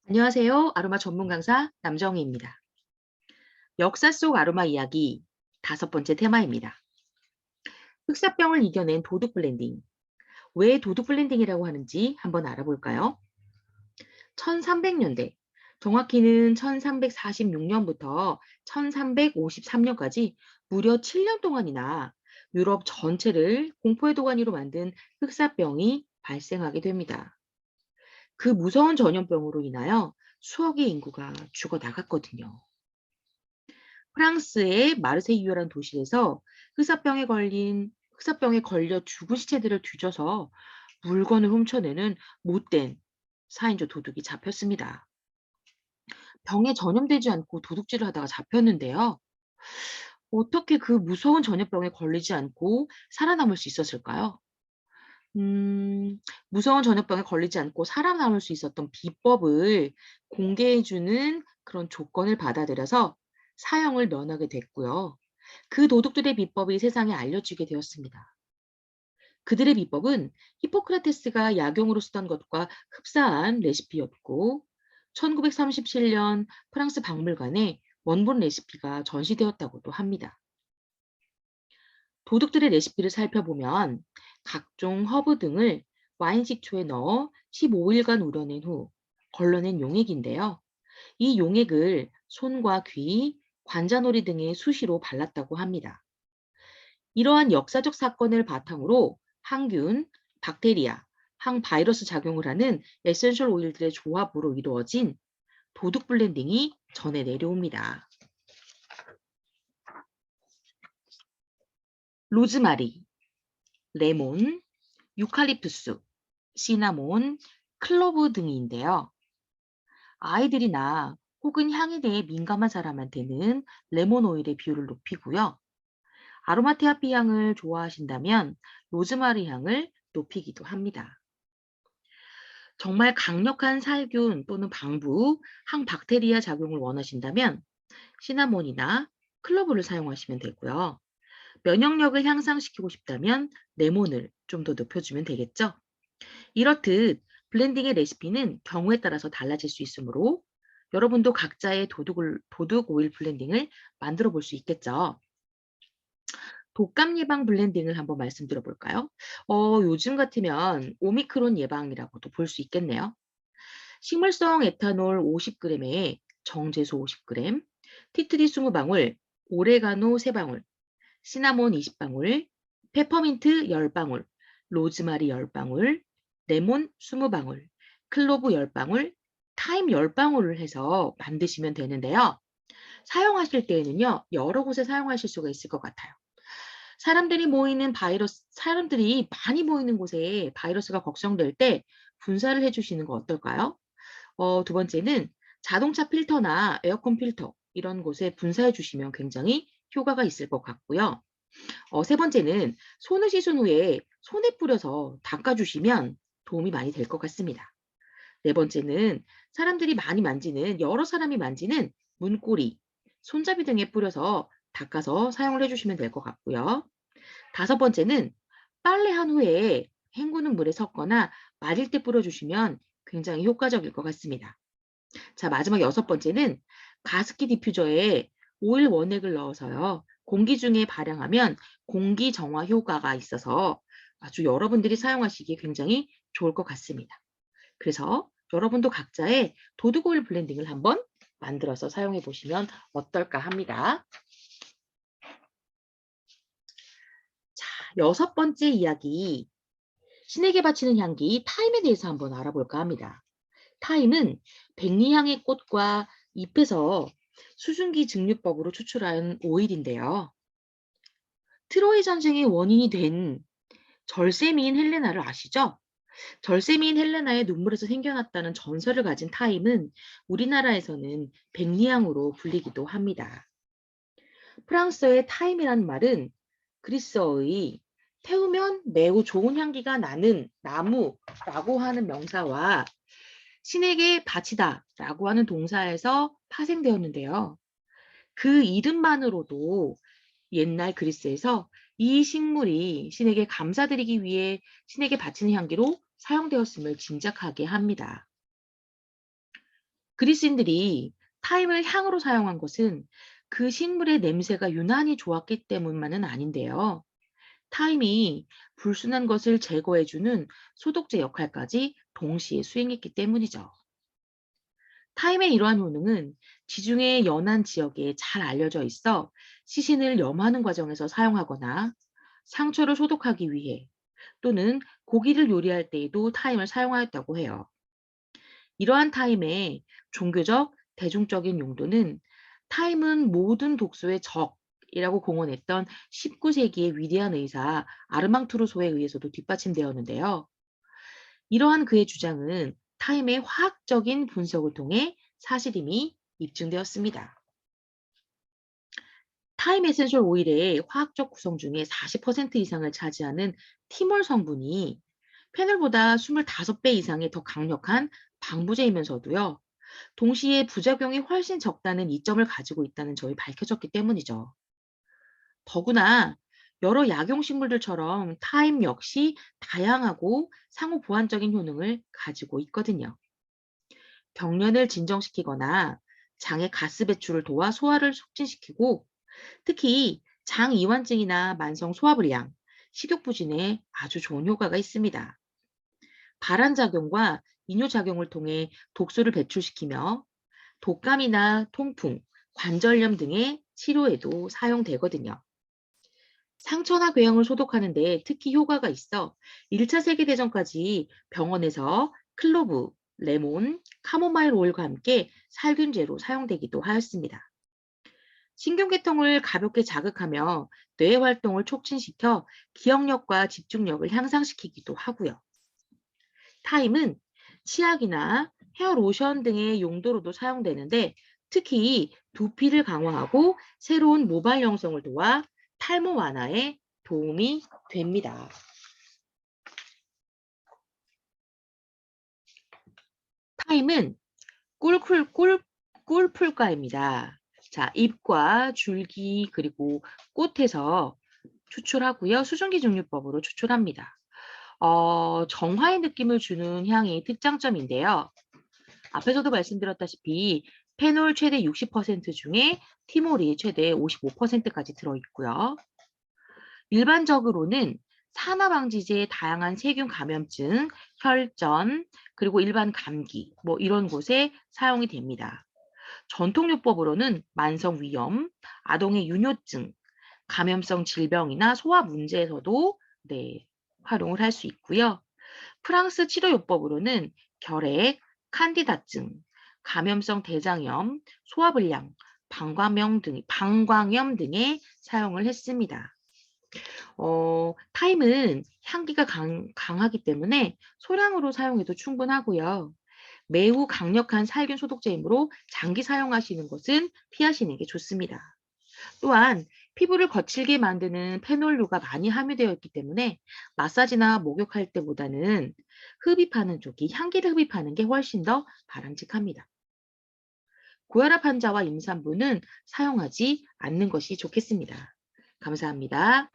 안녕하세요. 아로마 전문 강사 남정희입니다. 역사 속 아로마 이야기 다섯 번째 테마입니다. 흑사병을 이겨낸 도둑 블렌딩. 왜 도둑 블렌딩이라고 하는지 한번 알아볼까요? 1300년대, 정확히는 1346년부터 1353년까지 무려 7년 동안이나 유럽 전체를 공포의 도가니로 만든 흑사병이 발생하게 됩니다. 그 무서운 전염병으로 인하여 수억의 인구가 죽어 나갔거든요. 프랑스의 마르세유라는 도시에서 흑사병에 걸려 죽은 시체들을 뒤져서 물건을 훔쳐내는 못된 4인조 도둑이 잡혔습니다. 병에 전염되지 않고 도둑질을 하다가 잡혔는데요. 어떻게 그 무서운 전염병에 걸리지 않고 살아남을 수 있었을까요? 무서운 전염병에 걸리지 않고 살아남을 수 있었던 비법을 공개해주는 그런 조건을 받아들여서 사형을 면하게 됐고요. 그 도둑들의 비법이 세상에 알려지게 되었습니다. 그들의 비법은 히포크라테스가 약용으로 쓰던 것과 흡사한 레시피였고, 1937년 프랑스 박물관에 원본 레시피가 전시되었다고도 합니다. 도둑들의 레시피를 살펴보면 각종 허브 등을 와인 식초에 넣어 15일간 우려낸 후 걸러낸 용액인데요. 이 용액을 손과 귀, 관자놀이 등에 수시로 발랐다고 합니다. 이러한 역사적 사건을 바탕으로 항균, 박테리아, 항바이러스 작용을 하는 에센셜 오일들의 조합으로 이루어진 도둑 블렌딩이 전해 내려옵니다. 로즈마리, 레몬, 유칼립투스, 시나몬, 클로브 등인데요. 아이들이나 혹은 향에 대해 민감한 사람한테는 레몬 오일의 비율을 높이고요. 아로마 테라피 향을 좋아하신다면 로즈마리 향을 높이기도 합니다. 정말 강력한 살균 또는 방부, 항박테리아 작용을 원하신다면 시나몬이나 클로브를 사용하시면 되고요. 면역력을 향상시키고 싶다면 레몬을 좀 더 높여주면 되겠죠. 이렇듯 블렌딩의 레시피는 경우에 따라서 달라질 수 있으므로 여러분도 각자의 도둑 오일 블렌딩을 만들어 볼 수 있겠죠. 독감 예방 블렌딩을 한번 말씀드려 볼까요? 요즘 같으면 오미크론 예방이라고도 볼 수 있겠네요. 식물성 에탄올 50g에 정제수 50g, 티트리 20방울, 오레가노 3방울, 시나몬 20방울, 페퍼민트 10방울, 로즈마리 10방울, 레몬 20방울, 클로브 10방울, 타임 10방울을 해서 만드시면 되는데요. 사용하실 때에는요, 여러 곳에 사용하실 수가 있을 것 같아요. 사람들이 많이 모이는 곳에 바이러스가 걱정될 때 분사를 해주시는 거 어떨까요? 두 번째는 자동차 필터나 에어컨 필터 이런 곳에 분사해 주시면 굉장히 효과가 있을 것 같고요. 세 번째는 손을 씻은 후에 손에 뿌려서 닦아주시면 도움이 많이 될 것 같습니다. 네 번째는 여러 사람이 만지는 문고리, 손잡이 등에 뿌려서 닦아서 사용을 해주시면 될 것 같고요. 다섯 번째는 빨래한 후에 헹구는 물에 섞거나 말릴 때 뿌려주시면 굉장히 효과적일 것 같습니다. 자, 마지막 여섯 번째는 가습기 디퓨저에 오일 원액을 넣어서요. 공기 중에 발향하면 공기 정화 효과가 있어서 아주 여러분들이 사용하시기에 굉장히 좋을 것 같습니다. 그래서 여러분도 각자의 도둑 오일 블렌딩을 한번 만들어서 사용해 보시면 어떨까 합니다. 자, 여섯 번째 이야기. 신에게 바치는 향기 타임에 대해서 한번 알아볼까 합니다. 타임은 백리향의 꽃과 잎에서 수증기 증류법으로 추출한 오일인데요. 트로이 전쟁의 원인이 된 절세미인 헬레나를 아시죠? 절세미인 헬레나의 눈물에서 생겨났다는 전설을 가진 타임은 우리나라에서는 백리향으로 불리기도 합니다. 프랑스어의 타임이라는 말은 그리스어의 태우면 매우 좋은 향기가 나는 나무라고 하는 명사와 신에게 바치다라고 하는 동사에서 파생되었는데요. 그 이름만으로도 옛날 그리스에서 이 식물이 신에게 감사드리기 위해 신에게 바치는 향기로 사용되었음을 짐작하게 합니다. 그리스인들이 타임을 향으로 사용한 것은 그 식물의 냄새가 유난히 좋았기 때문만은 아닌데요. 타임이 불순한 것을 제거해주는 소독제 역할까지 동시에 수행했기 때문이죠. 타임의 이러한 효능은 지중해 연안 지역에 잘 알려져 있어 시신을 염하는 과정에서 사용하거나 상처를 소독하기 위해 또는 고기를 요리할 때에도 타임을 사용하였다고 해요. 이러한 타임의 종교적, 대중적인 용도는 타임은 모든 독소의 적이라고 공언했던 19세기의 위대한 의사 아르망투르소에 의해서도 뒷받침되었는데요. 이러한 그의 주장은 타임의 화학적인 분석을 통해 사실임이 입증되었습니다. 타임 에센셜 오일의 화학적 구성 중에 40% 이상을 차지하는 티몰 성분이 페놀보다 25배 이상의 더 강력한 방부제이면서도요. 동시에 부작용이 훨씬 적다는 이점을 가지고 있다는 점이 밝혀졌기 때문이죠. 더구나 여러 약용식물들처럼 타임 역시 다양하고 상호 보완적인 효능을 가지고 있거든요. 병련을 진정시키거나 장의 가스 배출을 도와 소화를 촉진시키고 특히 장 이완증이나 만성 소화불량, 식욕 부진에 아주 좋은 효과가 있습니다. 발한작용과 이뇨작용을 통해 독소를 배출시키며 독감이나 통풍, 관절염 등의 치료에도 사용되거든요. 상처나 궤양을 소독하는 데 특히 효과가 있어 1차 세계대전까지 병원에서 클로브, 레몬, 카모마일 오일과 함께 살균제로 사용되기도 하였습니다. 신경계통을 가볍게 자극하며 뇌 활동을 촉진시켜 기억력과 집중력을 향상시키기도 하고요. 타임은 치약이나 헤어 로션 등의 용도로도 사용되는데 특히 두피를 강화하고 새로운 모발 형성을 도와 탈모 완화에 도움이 됩니다. 타임은 꿀풀과입니다. 자, 잎과 줄기 그리고 꽃에서 추출하고요. 수증기 증류법으로 추출합니다. 정화의 느낌을 주는 향이 특장점인데요. 앞에서도 말씀드렸다시피 페놀 최대 60% 중에 티몰이 최대 55%까지 들어있고요. 일반적으로는 산화방지제의 다양한 세균 감염증, 혈전, 그리고 일반 감기 뭐 이런 곳에 사용이 됩니다. 전통요법으로는 만성위염, 아동의 유뇨증, 감염성 질병이나 소화 문제에서도 네, 활용을 할 수 있고요. 프랑스 치료요법으로는 결핵, 칸디다증, 감염성 대장염, 소화불량, 방광염 등에 사용을 했습니다. 타임은 향기가 강하기 때문에 소량으로 사용해도 충분하고요. 매우 강력한 살균 소독제이므로 장기 사용하시는 것은 피하시는 게 좋습니다. 또한 피부를 거칠게 만드는 페놀류가 많이 함유되어 있기 때문에 마사지나 목욕할 때보다는 흡입하는 쪽이 향기를 흡입하는 게 훨씬 더 바람직합니다. 고혈압 환자와 임산부는 사용하지 않는 것이 좋겠습니다. 감사합니다.